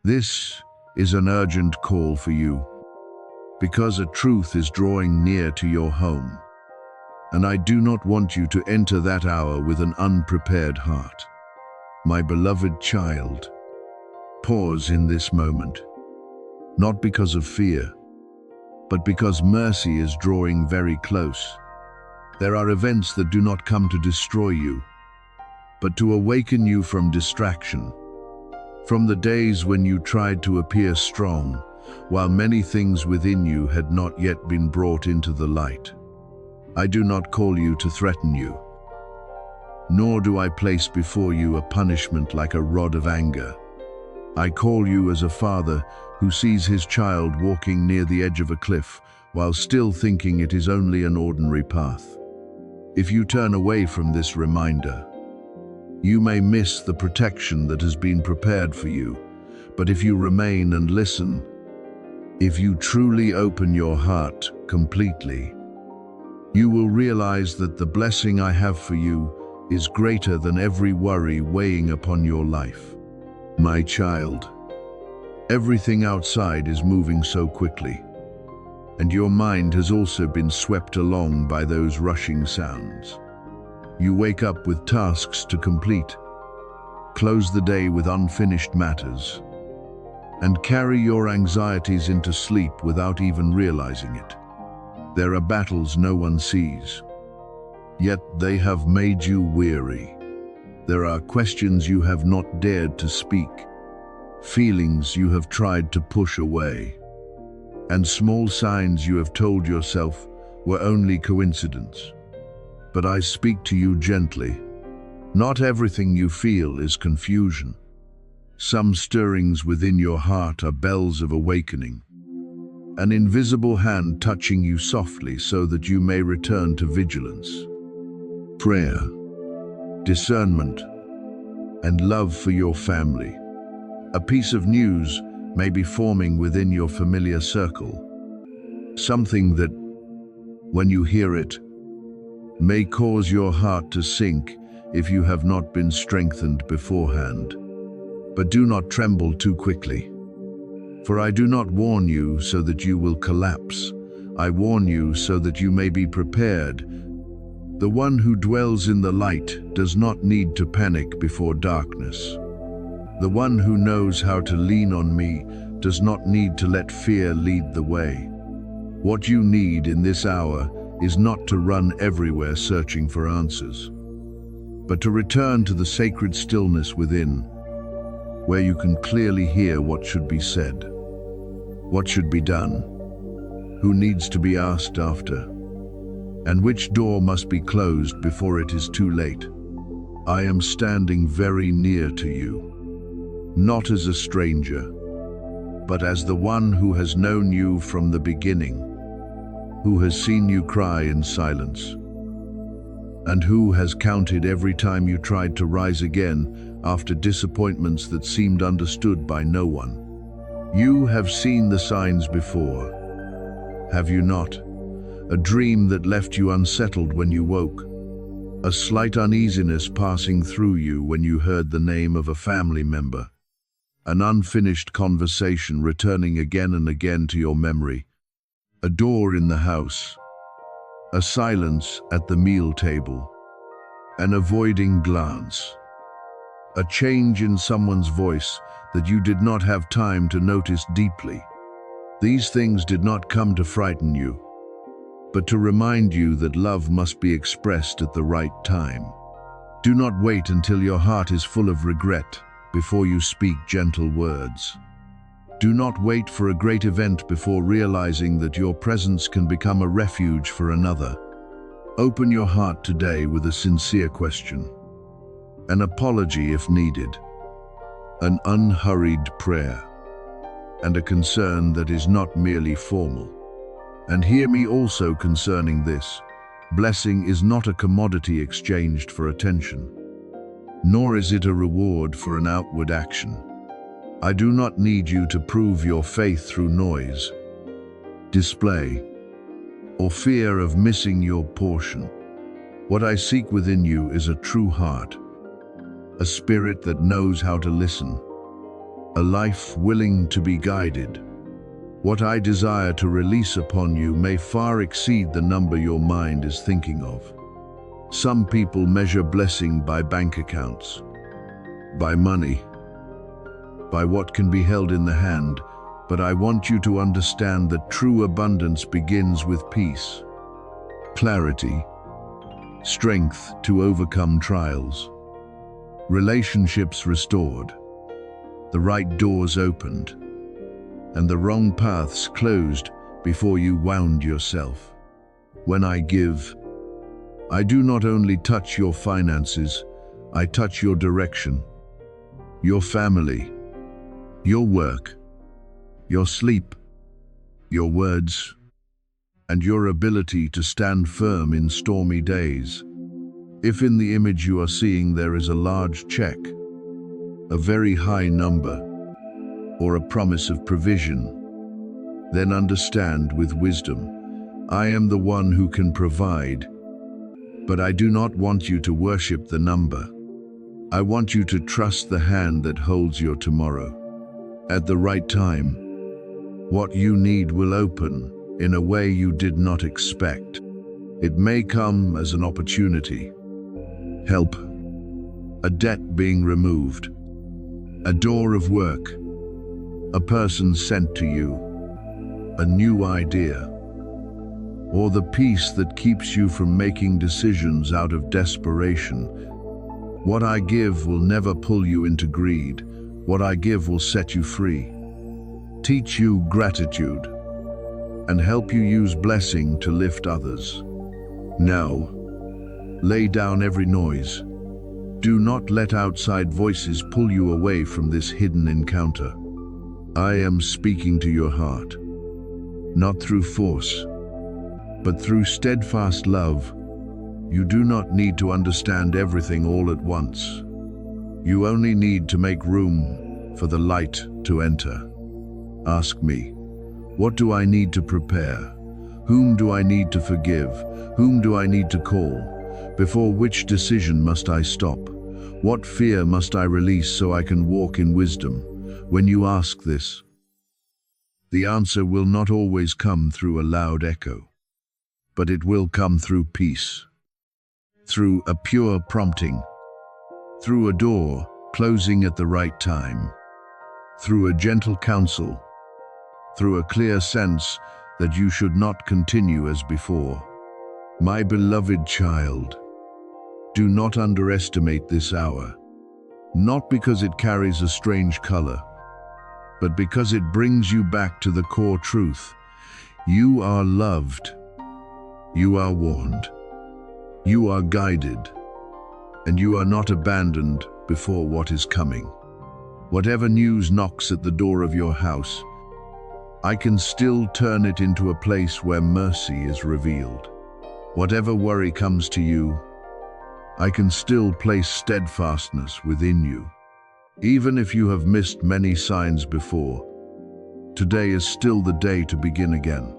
This is an urgent call for you, because a truth is drawing near to your home, and I do not want you to enter that hour with an unprepared heart. My beloved child, pause in this moment, not because of fear, but because mercy is drawing very close. There are events that do not come to destroy you, but to awaken you from distraction, from the days when you tried to appear strong, while many things within you had not yet been brought into the light. I do not call you to threaten you, nor do I place before you a punishment like a rod of anger. I call you as a father who sees his child walking near the edge of a cliff while still thinking it is only an ordinary path. If you turn away from this reminder, you may miss the protection that has been prepared for you. But if you remain and listen, if you truly open your heart completely, you will realize that the blessing I have for you is greater than every worry weighing upon your life. My child, everything outside is moving so quickly, and your mind has also been swept along by those rushing sounds. You wake up with tasks to complete, close the day with unfinished matters, and carry your anxieties into sleep without even realizing it. There are battles no one sees, yet they have made you weary. There are questions you have not dared to speak, feelings you have tried to push away, and small signs you have told yourself were only coincidence. But I speak to you gently. Not everything you feel is confusion. Some stirrings within your heart are bells of awakening, an invisible hand touching you softly so that you may return to vigilance. Prayer, discernment, and love for your family. A piece of news may be forming within your familiar circle, something that, when you hear it, may cause your heart to sink if you have not been strengthened beforehand. But do not tremble too quickly, for I do not warn you so that you will collapse. I warn you so that you may be prepared. The one who dwells in the light does not need to panic before darkness. The one who knows how to lean on me does not need to let fear lead the way. What you need in this hour is not to run everywhere searching for answers, but to return to the sacred stillness within, where you can clearly hear what should be said, what should be done, who needs to be asked after, and which door must be closed before it is too late. I am standing very near to you, not as a stranger, but as the one who has known you from the beginning, who has seen you cry in silence, and who has counted every time you tried to rise again after disappointments that seemed understood by no one. You have seen the signs before, have you not? A dream that left you unsettled when you woke, a slight uneasiness passing through you when you heard the name of a family member, an unfinished conversation returning again and again to your memory, a door in the house, a silence at the meal table, an avoiding glance, a change in someone's voice that you did not have time to notice deeply. These things did not come to frighten you, but to remind you that love must be expressed at the right time. Do not wait until your heart is full of regret before you speak gentle words. Do not wait for a great event before realizing that your presence can become a refuge for another. Open your heart today with a sincere question, an apology if needed, an unhurried prayer, and a concern that is not merely formal. And hear me also concerning this: blessing is not a commodity exchanged for attention, nor is it a reward for an outward action. I do not need you to prove your faith through noise, display, or fear of missing your portion. What I seek within you is a true heart, a spirit that knows how to listen, a life willing to be guided. What I desire to release upon you may far exceed the number your mind is thinking of. Some people measure blessing by bank accounts, by money, by what can be held in the hand, but I want you to understand that true abundance begins with peace, clarity, strength to overcome trials, relationships restored, the right doors opened, and the wrong paths closed before you wound yourself. When I give, I do not only touch your finances, I touch your direction, your family, your work, your sleep, your words, and your ability to stand firm in stormy days. If in the image you are seeing there is a large check, a very high number, or a promise of provision, then understand with wisdom, I am the one who can provide, but I do not want you to worship the number. I want you to trust the hand that holds your tomorrow. At the right time, what you need will open in a way you did not expect. It may come as an opportunity, help, a debt being removed, a door of work, a person sent to you, a new idea, or the peace that keeps you from making decisions out of desperation. What I give will never pull you into greed. What I give will set you free, teach you gratitude, and help you use blessing to lift others. Now, lay down every noise. Do not let outside voices pull you away from this hidden encounter. I am speaking to your heart, not through force, but through steadfast love. You do not need to understand everything all at once. You only need to make room for the light to enter. Ask me, what do I need to prepare? Whom do I need to forgive? Whom do I need to call? Before which decision must I stop? What fear must I release so I can walk in wisdom? When you ask this, the answer will not always come through a loud echo, but it will come through peace, through a pure prompting, through a door closing at the right time, through a gentle counsel, through a clear sense that you should not continue as before. My beloved child, do not underestimate this hour, not because it carries a strange color, but because it brings you back to the core truth. You are loved, you are warned, you are guided, and you are not abandoned before what is coming. Whatever news knocks at the door of your house, I can still turn it into a place where mercy is revealed. Whatever worry comes to you, I can still place steadfastness within you. Even if you have missed many signs before, today is still the day to begin again.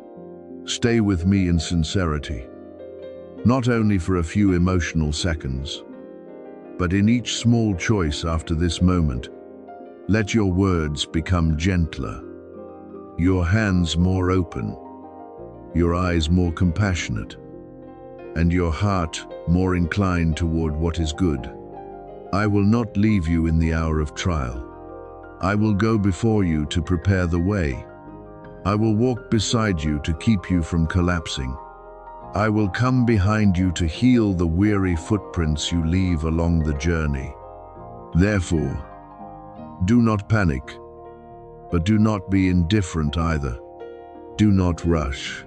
Stay with me in sincerity, not only for a few emotional seconds, but in each small choice after this moment. Let your words become gentler, your hands more open, your eyes more compassionate, and your heart more inclined toward what is good. I will not leave you in the hour of trial. I will go before you to prepare the way. I will walk beside you to keep you from collapsing. I will come behind you to heal the weary footprints you leave along the journey. Therefore, do not panic, but do not be indifferent either. Do not rush,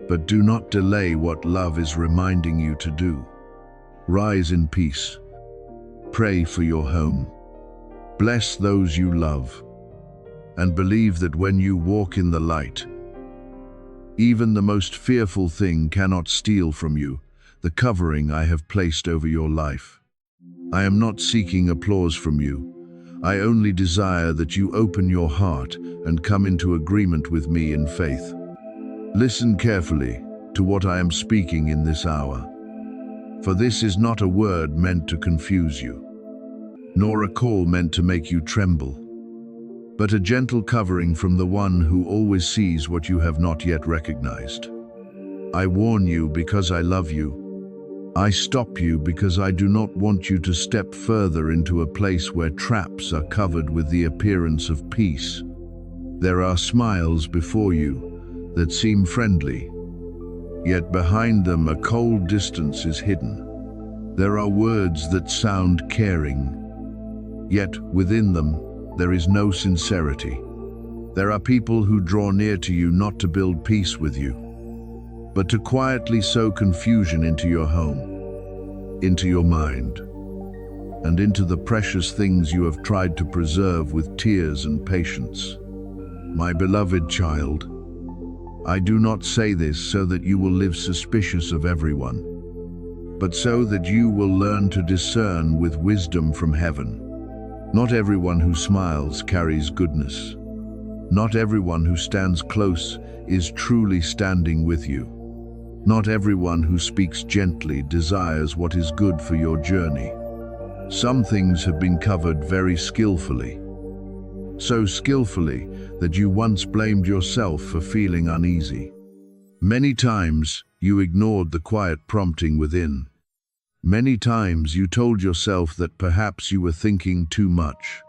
but do not delay what love is reminding you to do. Rise in peace. Pray for your home. Bless those you love, and believe that when you walk in the light, even the most fearful thing cannot steal from you the covering I have placed over your life. I am not seeking applause from you. I only desire that you open your heart and come into agreement with me in faith. Listen carefully to what I am speaking in this hour, for this is not a word meant to confuse you, nor a call meant to make you tremble. but a gentle covering from the one who always sees what you have not yet recognized. I warn you because I love you. I stop you because I do not want you to step further into a place where traps are covered with the appearance of peace. There are smiles before you that seem friendly, yet behind them a cold distance is hidden. There are words that sound caring, yet within them there is no sincerity. There are people who draw near to you not to build peace with you, but to quietly sow confusion into your home, into your mind, and into the precious things you have tried to preserve with tears and patience. My beloved child, I do not say this so that you will live suspicious of everyone, but so that you will learn to discern with wisdom from heaven. Not everyone who smiles carries goodness. Not everyone who stands close is truly standing with you. Not everyone who speaks gently desires what is good for your journey. Some things have been covered very skillfully. So skillfully that you once blamed yourself for feeling uneasy. Many times you ignored the quiet prompting within. Many times you told yourself that perhaps you were thinking too much.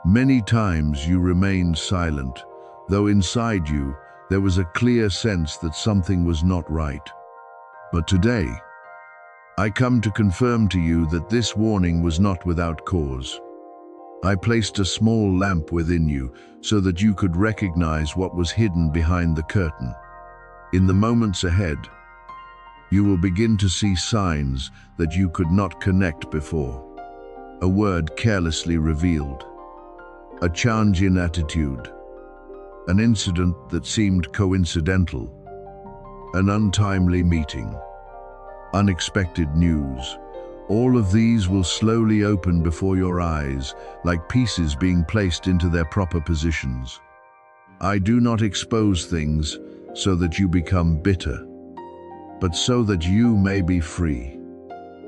Many times you remained silent, though inside you there was a clear sense that something was not right. But today, I come to confirm to you that this warning was not without cause. I placed a small lamp within you so that you could recognize what was hidden behind the curtain. In the moments ahead, you will begin to see signs that you could not connect before. A word carelessly revealed, a change in attitude, an incident that seemed coincidental, an untimely meeting, unexpected news. All of these will slowly open before your eyes, like pieces being placed into their proper positions. I do not expose things so that you become bitter, but so that you may be free.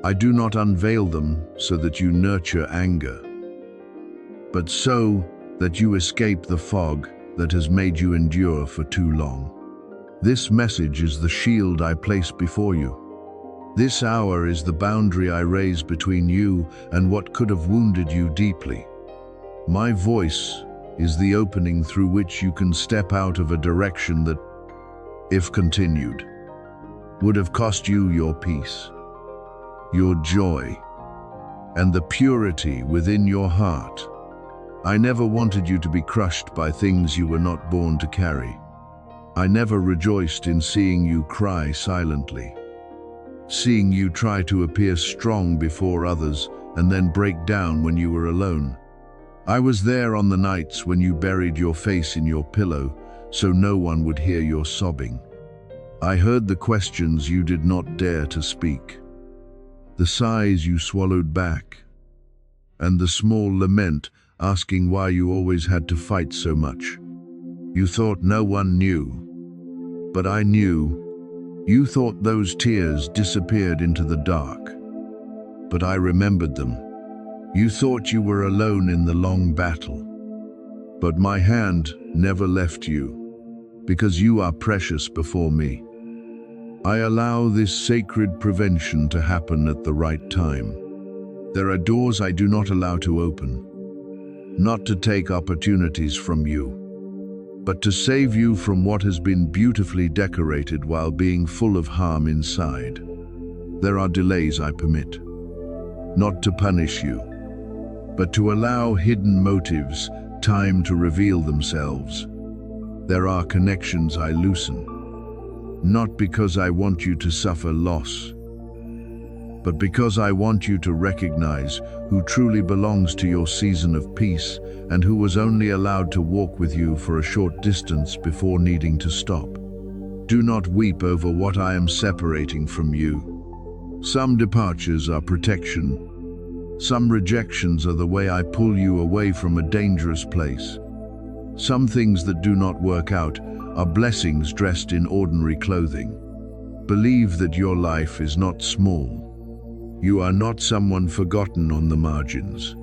I do not unveil them so that you nurture anger, but so that you escape the fog that has made you endure for too long. This message is the shield I place before you. This hour is the boundary I raise between you and what could have wounded you deeply. My voice is the opening through which you can step out of a direction that, if continued, would have cost you your peace, your joy, and the purity within your heart. I never wanted you to be crushed by things you were not born to carry. I never rejoiced in seeing you cry silently, seeing you try to appear strong before others and then break down when you were alone. I was there on the nights when you buried your face in your pillow so no one would hear your sobbing. I heard the questions you did not dare to speak, the sighs you swallowed back, and the small lament asking why you always had to fight so much. You thought no one knew, but I knew. You thought those tears disappeared into the dark, but I remembered them. You thought you were alone in the long battle, but my hand never left you, because you are precious before me. I allow this sacred prevention to happen at the right time. There are doors I do not allow to open, not to take opportunities from you, but to save you from what has been beautifully decorated while being full of harm inside. There are delays I permit, not to punish you, but to allow hidden motives time to reveal themselves. There are connections I loosen, not because I want you to suffer loss, but because I want you to recognize who truly belongs to your season of peace and who was only allowed to walk with you for a short distance before needing to stop. Do not weep over what I am separating from you. Some departures are protection. Some rejections are the way I pull you away from a dangerous place. Some things that do not work out are blessings dressed in ordinary clothing. Believe that your life is not small. You are not someone forgotten on the margins.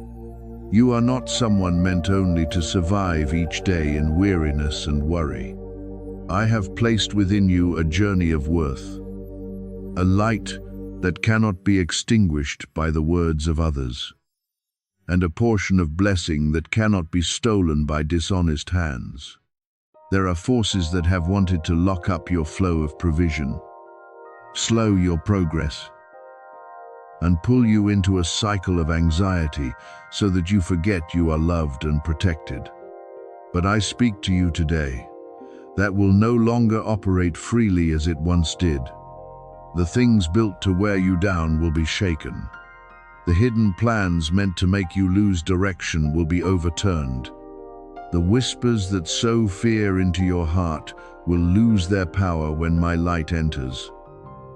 You are not someone meant only to survive each day in weariness and worry. I have placed within you a journey of worth, a light that cannot be extinguished by the words of others, and a portion of blessing that cannot be stolen by dishonest hands. There are forces that have wanted to lock up your flow of provision, slow your progress, and pull you into a cycle of anxiety so that you forget you are loved and protected. But I speak to you today. That will no longer operate freely as it once did. The things built to wear you down will be shaken. The hidden plans meant to make you lose direction will be overturned. The whispers that sow fear into your heart will lose their power when my light enters.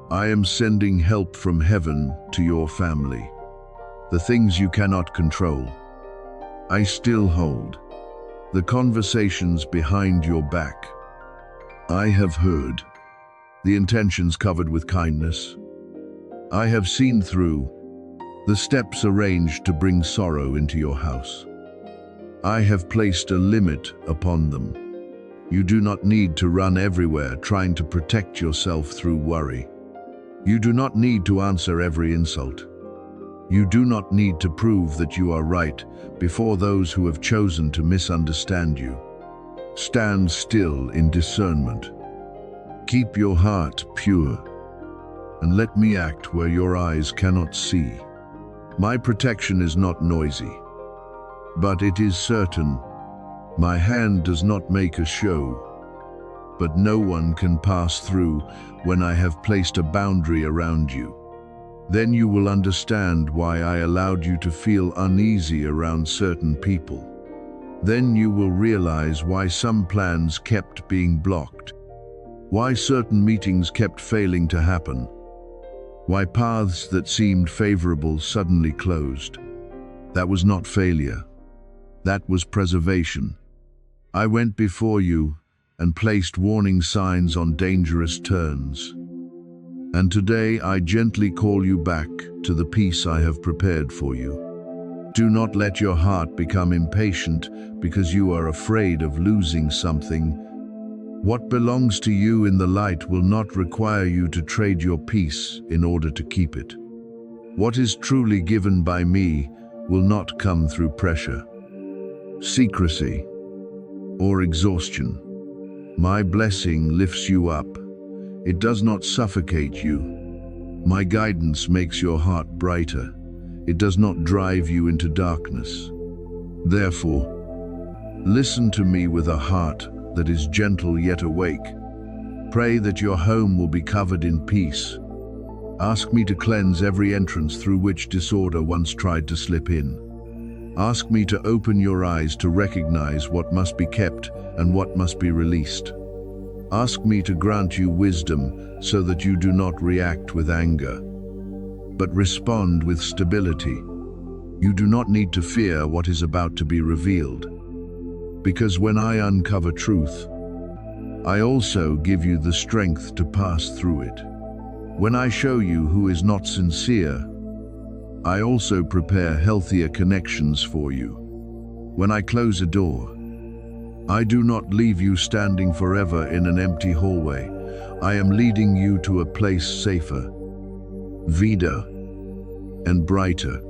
I am sending help from heaven to your family. The things you cannot control, I still hold. The conversations behind your back, I have heard. The intentions covered with kindness, I have seen through. The steps arranged to bring sorrow into your house, I have placed a limit upon them. You do not need to run everywhere trying to protect yourself through worry. You do not need to answer every insult. You do not need to prove that you are right before those who have chosen to misunderstand you. Stand still in discernment. Keep your heart pure, and let me act where your eyes cannot see. My protection is not noisy, but it is certain. My hand does not make a show, but no one can pass through when I have placed a boundary around you. Then you will understand why I allowed you to feel uneasy around certain people. Then you will realize why some plans kept being blocked, why certain meetings kept failing to happen, why paths that seemed favorable suddenly closed. That was not failure. That was preservation. I went before you and placed warning signs on dangerous turns. And today I gently call you back to the peace I have prepared for you. Do not let your heart become impatient because you are afraid of losing something. What belongs to you in the light will not require you to trade your peace in order to keep it. What is truly given by me will not come through pressure, secrecy, or exhaustion. My blessing lifts you up. It does not suffocate you. My guidance makes your heart brighter. It does not drive you into darkness. Therefore, listen to me with a heart that is gentle yet awake. Pray that your home will be covered in peace. Ask me to cleanse every entrance through which disorder once tried to slip in. Ask me to open your eyes to recognize what must be kept and what must be released. Ask me to grant you wisdom so that you do not react with anger, but respond with stability. You do not need to fear what is about to be revealed, because when I uncover truth, I also give you the strength to pass through it. When I show you who is not sincere, I also prepare healthier connections for you. When I close a door, I do not leave you standing forever in an empty hallway. I am leading you to a place safer, Vida, and brighter.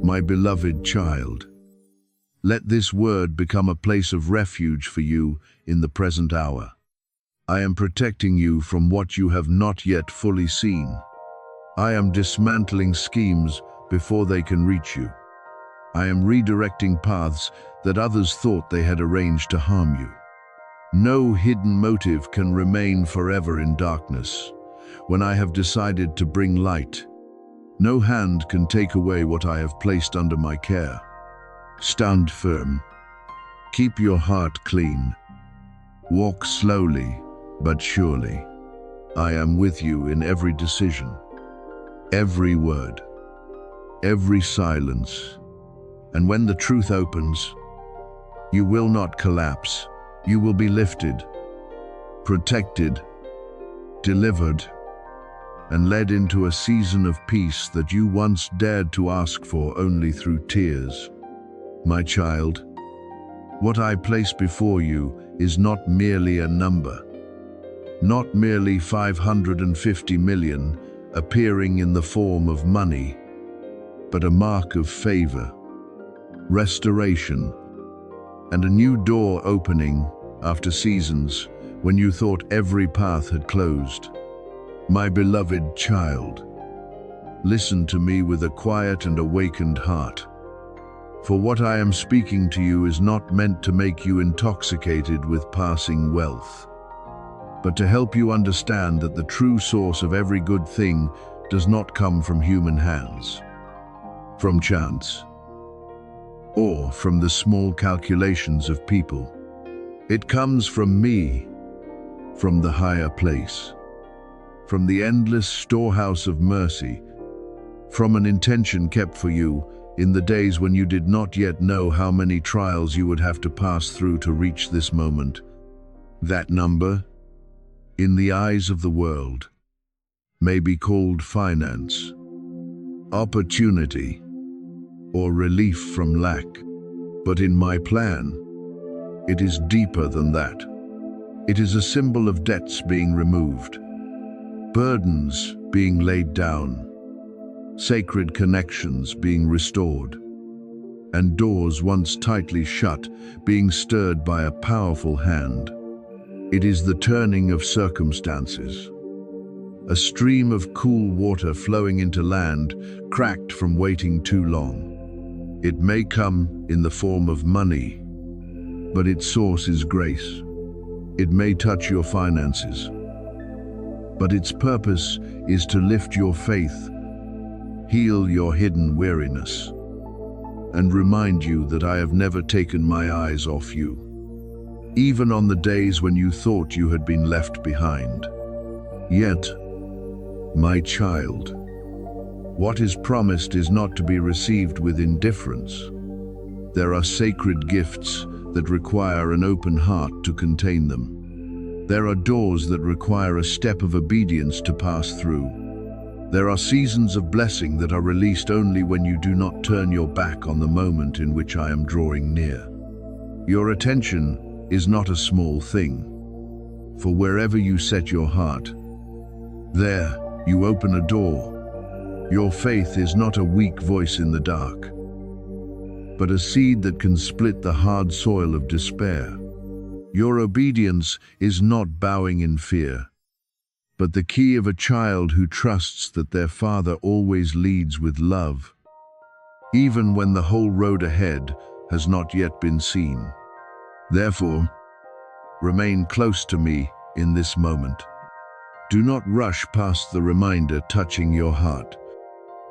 My beloved child, let this word become a place of refuge for you in the present hour. I am protecting you from what you have not yet fully seen. I am dismantling schemes before they can reach you. I am redirecting paths that others thought they had arranged to harm you. No hidden motive can remain forever in darkness. When I have decided to bring light, no hand can take away what I have placed under my care. Stand firm. Keep your heart clean. Walk slowly, but surely. I am with you in every decision, every word, every silence. And when the truth opens, you will not collapse. You will be lifted, protected, delivered, and led into a season of peace that you once dared to ask for only through tears. My child, what I place before you is not merely a number, not merely 550 million appearing in the form of money, but a mark of favor, restoration, and a new door opening after seasons when you thought every path had closed. My beloved child, listen to me with a quiet and awakened heart. For what I am speaking to you is not meant to make you intoxicated with passing wealth, but to help you understand that the true source of every good thing does not come from human hands, from chance, or from the small calculations of people. It comes from me, from the higher place, from the endless storehouse of mercy, from an intention kept for you in the days when you did not yet know how many trials you would have to pass through to reach this moment. That number, in the eyes of the world, may be called finance, opportunity, or relief from lack. But in my plan, it is deeper than that. It is a symbol of debts being removed, burdens being laid down, sacred connections being restored, and doors once tightly shut being stirred by a powerful hand. It is the turning of circumstances, a stream of cool water flowing into land cracked from waiting too long. It may come in the form of money, but its source is grace. It may touch your finances, but its purpose is to lift your faith, heal your hidden weariness, and remind you that I have never taken my eyes off you, even on the days when you thought you had been left behind. Yet, my child, what is promised is not to be received with indifference. There are sacred gifts that require an open heart to contain them. There are doors that require a step of obedience to pass through. There are seasons of blessing that are released only when you do not turn your back on the moment in which I am drawing near. Your attention is not a small thing, for wherever you set your heart, there you open a door. Your faith is not a weak voice in the dark, but a seed that can split the hard soil of despair. Your obedience is not bowing in fear, but the key of a child who trusts that their father always leads with love, even when the whole road ahead has not yet been seen. Therefore, remain close to me in this moment. Do not rush past the reminder touching your heart.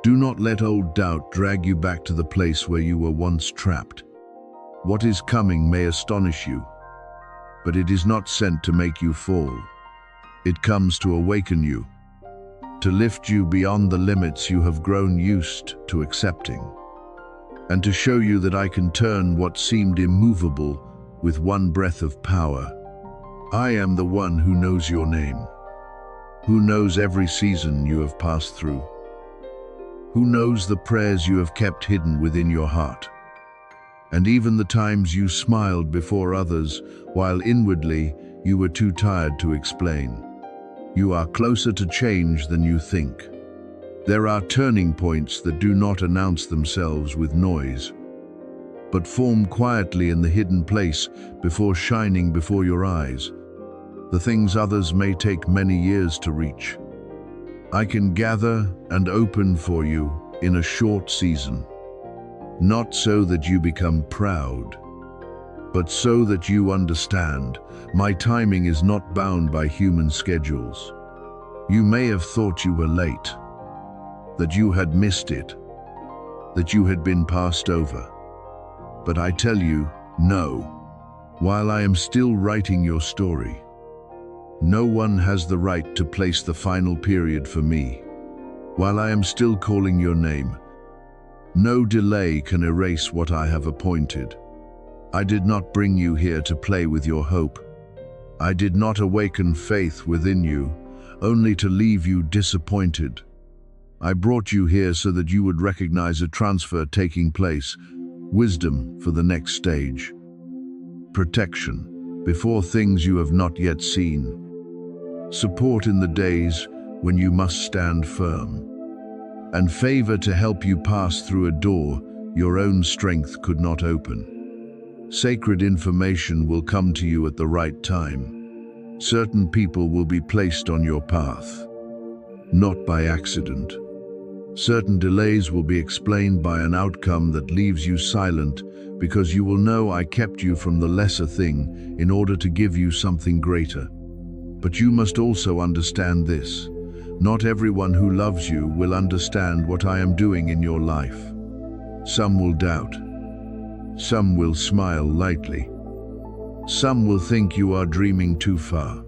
Do not let old doubt drag you back to the place where you were once trapped. What is coming may astonish you, but it is not sent to make you fall. It comes to awaken you, to lift you beyond the limits you have grown used to accepting, and to show you that I can turn what seemed immovable with one breath of power. I am the one who knows your name, who knows every season you have passed through, who knows the prayers you have kept hidden within your heart, and even the times you smiled before others while inwardly you were too tired to explain. You are closer to change than you think. There are turning points that do not announce themselves with noise, but form quietly in the hidden place before shining before your eyes. The things others may take many years to reach, I can gather and open for you in a short season, not so that you become proud, but so that you understand my timing is not bound by human schedules. You may have thought you were late, that you had missed it, that you had been passed over. But I tell you, no. While I am still writing your story, no one has the right to place the final period for me. While I am still calling your name, no delay can erase what I have appointed. I did not bring you here to play with your hope. I did not awaken faith within you, only to leave you disappointed. I brought you here so that you would recognize a transfer taking place, wisdom for the next stage, protection before things you have not yet seen, support in the days when you must stand firm, and favor to help you pass through a door your own strength could not open. Sacred information will come to you at the right time. Certain people will be placed on your path, not by accident. Certain delays will be explained by an outcome that leaves you silent, because you will know I kept you from the lesser thing in order to give you something greater. But you must also understand this. Not everyone who loves you will understand what I am doing in your life. Some will doubt. Some will smile lightly. Some will think you are dreaming too far.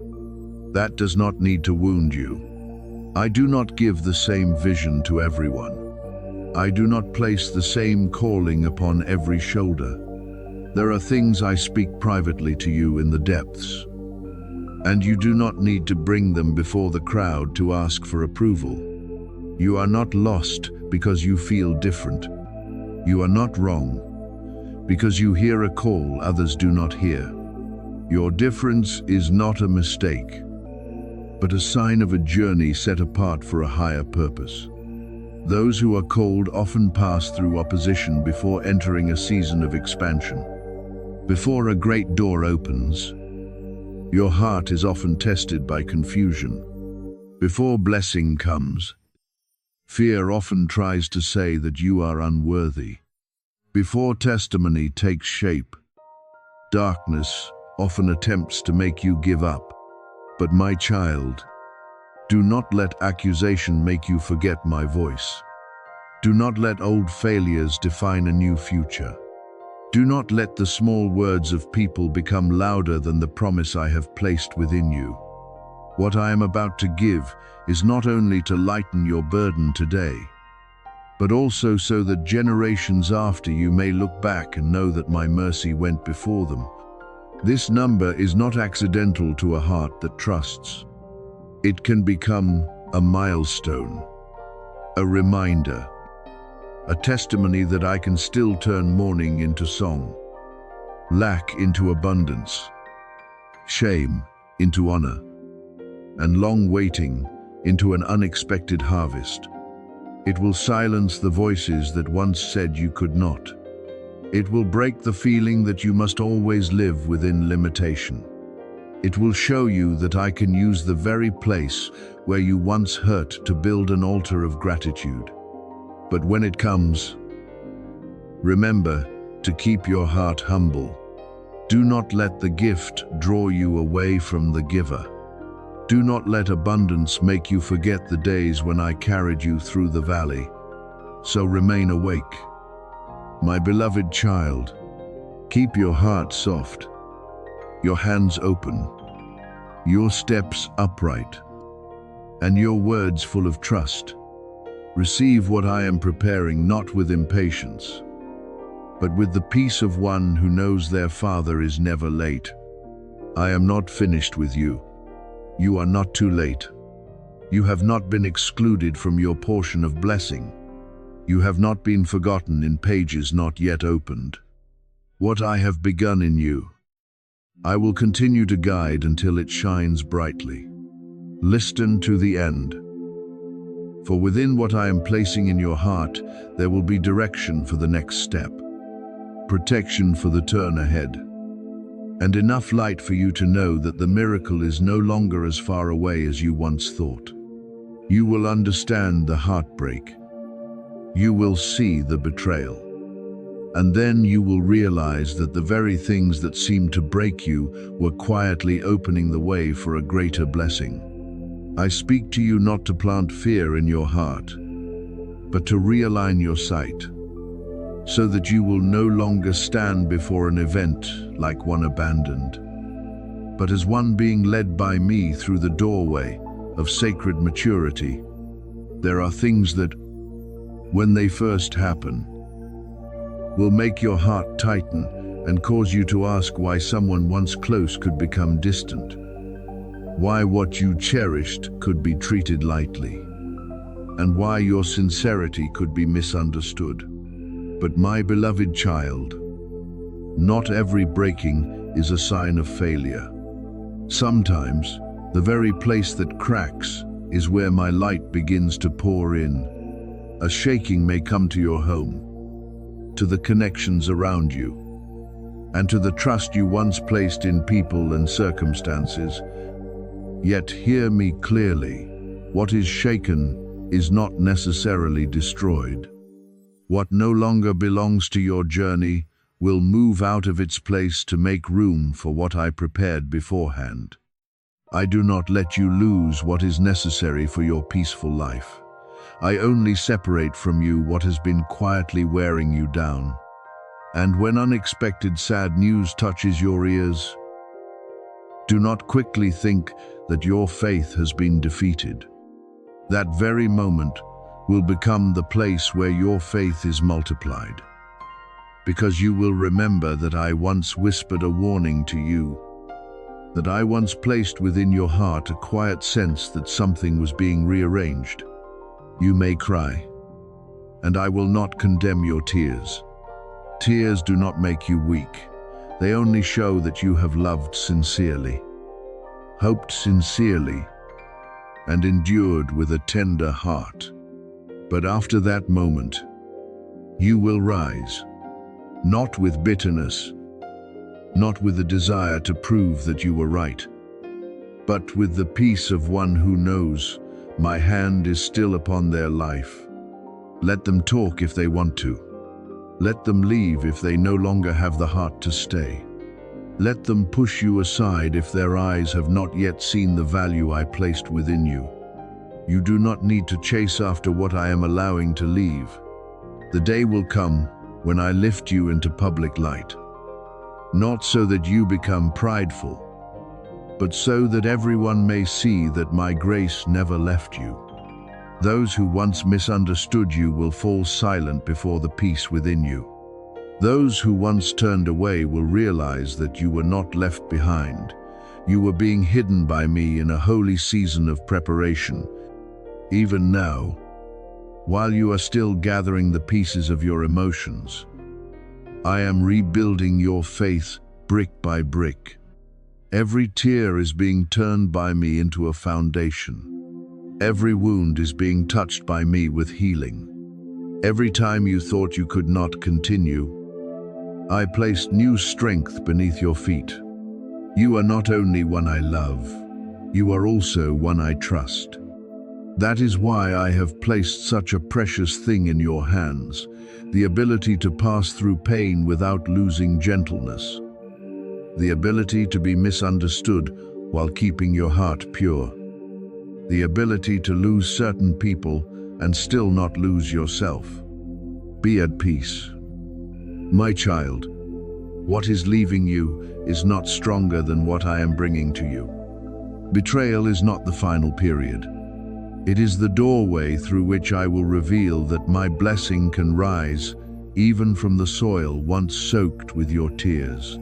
That does not need to wound you. I do not give the same vision to everyone. I do not place the same calling upon every shoulder. There are things I speak privately to you in the depths, and you do not need to bring them before the crowd to ask for approval. You are not lost because you feel different. You are not wrong because you hear a call others do not hear. Your difference is not a mistake, but a sign of a journey set apart for a higher purpose. Those who are called often pass through opposition before entering a season of expansion. Before a great door opens, your heart is often tested by confusion. Before blessing comes, fear often tries to say that you are unworthy. Before testimony takes shape, darkness often attempts to make you give up. But my child, do not let accusation make you forget my voice. Do not let old failures define a new future. Do not let the small words of people become louder than the promise I have placed within you. What I am about to give is not only to lighten your burden today, but also so that generations after you may look back and know that my mercy went before them. This number is not accidental to a heart that trusts. It can become a milestone, a reminder, a testimony that I can still turn mourning into song, lack into abundance, shame into honor, and long waiting into an unexpected harvest. It will silence the voices that once said you could not. It will break the feeling that you must always live within limitation. It will show you that I can use the very place where you once hurt to build an altar of gratitude. But when it comes, remember to keep your heart humble. Do not let the gift draw you away from the giver. Do not let abundance make you forget the days when I carried you through the valley. So remain awake. My beloved child, keep your heart soft, your hands open, your steps upright, and your words full of trust. Receive what I am preparing not with impatience, but with the peace of one who knows their Father is never late. I am not finished with you. You are not too late. You have not been excluded from your portion of blessing. You have not been forgotten in pages not yet opened. What I have begun in you, I will continue to guide until it shines brightly. Listen to the end. For within what I am placing in your heart, there will be direction for the next step, protection for the turn ahead, and enough light for you to know that the miracle is no longer as far away as you once thought. You will understand the heartbreak. You will see the betrayal. And then you will realize that the very things that seemed to break you were quietly opening the way for a greater blessing. I speak to you not to plant fear in your heart, but to realign your sight, so that you will no longer stand before an event like one abandoned, but as one being led by me through the doorway of sacred maturity. There are things that, when they first happen, will make your heart tighten and cause you to ask why someone once close could become distant, why what you cherished could be treated lightly, and why your sincerity could be misunderstood. But my beloved child, not every breaking is a sign of failure. Sometimes, the very place that cracks is where my light begins to pour in. A shaking may come to your home, to the connections around you, and to the trust you once placed in people and circumstances. Yet hear me clearly. What is shaken is not necessarily destroyed. What no longer belongs to your journey will move out of its place to make room for what I prepared beforehand. I do not let you lose what is necessary for your peaceful life. I only separate from you what has been quietly wearing you down. And when unexpected sad news touches your ears, do not quickly think that your faith has been defeated. That very moment will become the place where your faith is multiplied. Because you will remember that I once whispered a warning to you, that I once placed within your heart a quiet sense that something was being rearranged. You may cry, and I will not condemn your tears. Tears do not make you weak. They only show that you have loved sincerely, hoped sincerely, and endured with a tender heart. But after that moment, you will rise, not with bitterness, not with the desire to prove that you were right, but with the peace of one who knows my hand is still upon their life. Let them talk if they want to. Let them leave if they no longer have the heart to stay. Let them push you aside if their eyes have not yet seen the value I placed within you. You do not need to chase after what I am allowing to leave. The day will come when I lift you into public light. Not so that you become prideful, but so that everyone may see that my grace never left you. Those who once misunderstood you will fall silent before the peace within you. Those who once turned away will realize that you were not left behind. You were being hidden by me in a holy season of preparation. Even now, while you are still gathering the pieces of your emotions, I am rebuilding your faith brick by brick. Every tear is being turned by me into a foundation. Every wound is being touched by me with healing. Every time you thought you could not continue, I placed new strength beneath your feet. You are not only one I love, you are also one I trust. That is why I have placed such a precious thing in your hands, the ability to pass through pain without losing gentleness, the ability to be misunderstood while keeping your heart pure, the ability to lose certain people and still not lose yourself. Be at peace. My child, what is leaving you is not stronger than what I am bringing to you. Betrayal is not the final period. It is the doorway through which I will reveal that my blessing can rise even from the soil once soaked with your tears.